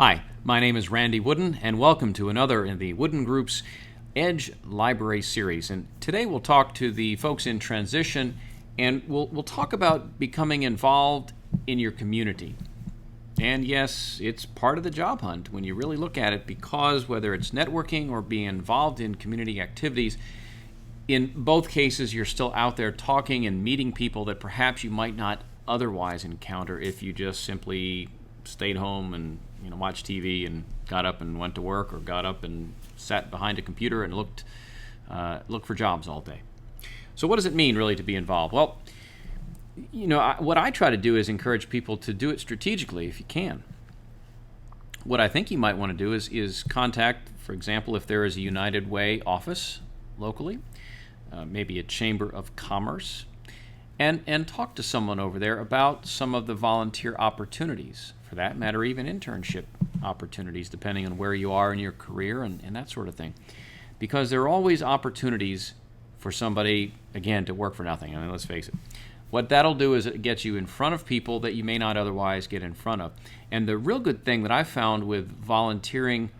Hi, my name is Randy Wooden, and welcome to another in the Wooden Group's Edge Library series. And today we'll talk to the folks in transition, and we'll talk about becoming involved in your community. And yes, it's part of the job hunt when you really look at it, because whether it's networking or being involved in community activities, in both cases you're still out there talking and meeting people that perhaps you might not otherwise encounter if you just simply stayed home and watched TV and got up and went to work, or got up and sat behind a computer and looked for jobs all day. So what does it mean really to be involved? Well, what I try to do is encourage people to do it strategically if you can. What I think you might want to do is contact, for example, if there is a United Way office locally, maybe a Chamber of Commerce, and talk to someone over there about some of the volunteer opportunities, for that matter, even internship opportunities, depending on where you are in your career and that sort of thing. Because there are always opportunities for somebody, again, to work for nothing. I mean, let's face it. What that'll do is it gets you in front of people that you may not otherwise get in front of. And the real good thing that I've found with volunteering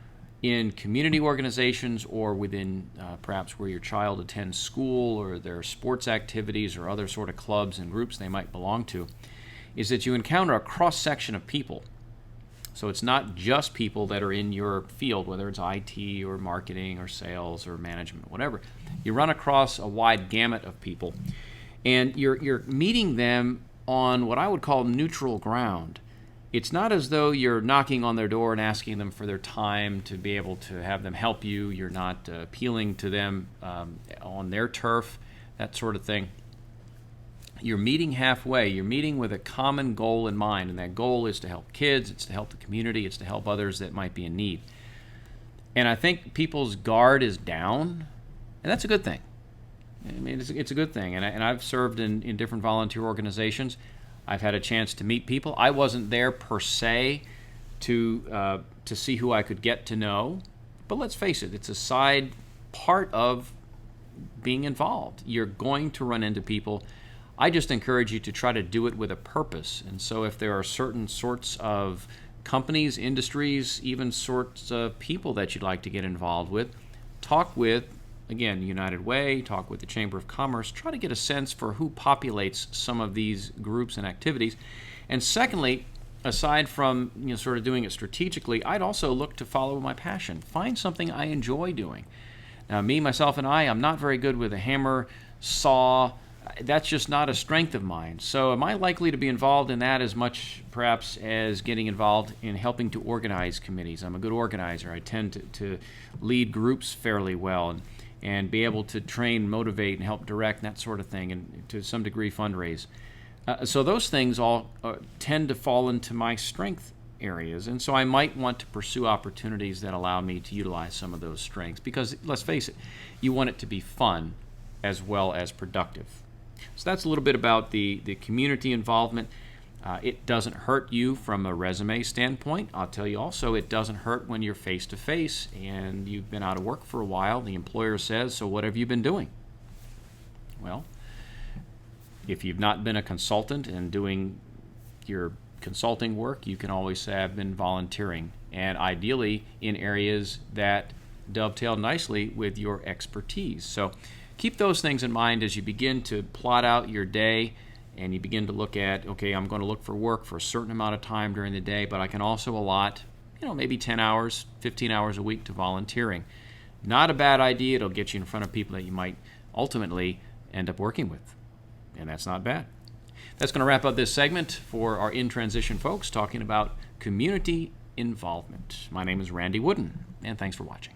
in community organizations, or within perhaps where your child attends school, or their sports activities or other sort of clubs and groups they might belong to, is that you encounter a cross-section of people. So it's not just people that are in your field, whether it's IT or marketing or sales or management, whatever. You run across a wide gamut of people, and you're meeting them on what I would call neutral ground. It's not as though you're knocking on their door and asking them for their time to be able to have them help you. You're not appealing to them on their turf, that sort of thing. You're meeting halfway. You're meeting with a common goal in mind, and that goal is to help kids, it's to help the community, it's to help others that might be in need. And I think people's guard is down, and that's a good thing. I mean, it's a good thing. And I've served in different volunteer organizations. I've had a chance to meet people. I wasn't there per se to see who I could get to know, but let's face it, it's a side part of being involved. You're going to run into people. I just encourage you to try to do it with a purpose. And so if there are certain sorts of companies, industries, even sorts of people that you'd like to get involved with, talk with, again, United Way, talk with the Chamber of Commerce, try to get a sense for who populates some of these groups and activities. And secondly, aside from sort of doing it strategically, I'd also look to follow my passion. Find something I enjoy doing. Now, myself, I'm not very good with a hammer, saw. That's just not a strength of mine. So am I likely to be involved in that as much, perhaps, as getting involved in helping to organize committees? I'm a good organizer. I tend to lead groups fairly well, and be able to train, motivate, and help direct, that sort of thing, and to some degree fundraise. So those things all tend to fall into my strength areas, and so I might want to pursue opportunities that allow me to utilize some of those strengths, because let's face it, you want it to be fun as well as productive. So that's a little bit about the community involvement. It doesn't hurt you from a resume standpoint. I'll tell you also, it doesn't hurt when you're face-to-face and you've been out of work for a while. The employer says, so what have you been doing? Well, if you've not been a consultant and doing your consulting work, you can always say, I've been volunteering, and ideally in areas that dovetail nicely with your expertise. So keep those things in mind as you begin to plot out your day, and you begin to look at, okay, I'm going to look for work for a certain amount of time during the day, but I can also allot, maybe 10 hours, 15 hours a week to volunteering. Not a bad idea. It'll get you in front of people that you might ultimately end up working with, and that's not bad. That's going to wrap up this segment for our In Transition folks talking about community involvement. My name is Randy Wooden, and thanks for watching.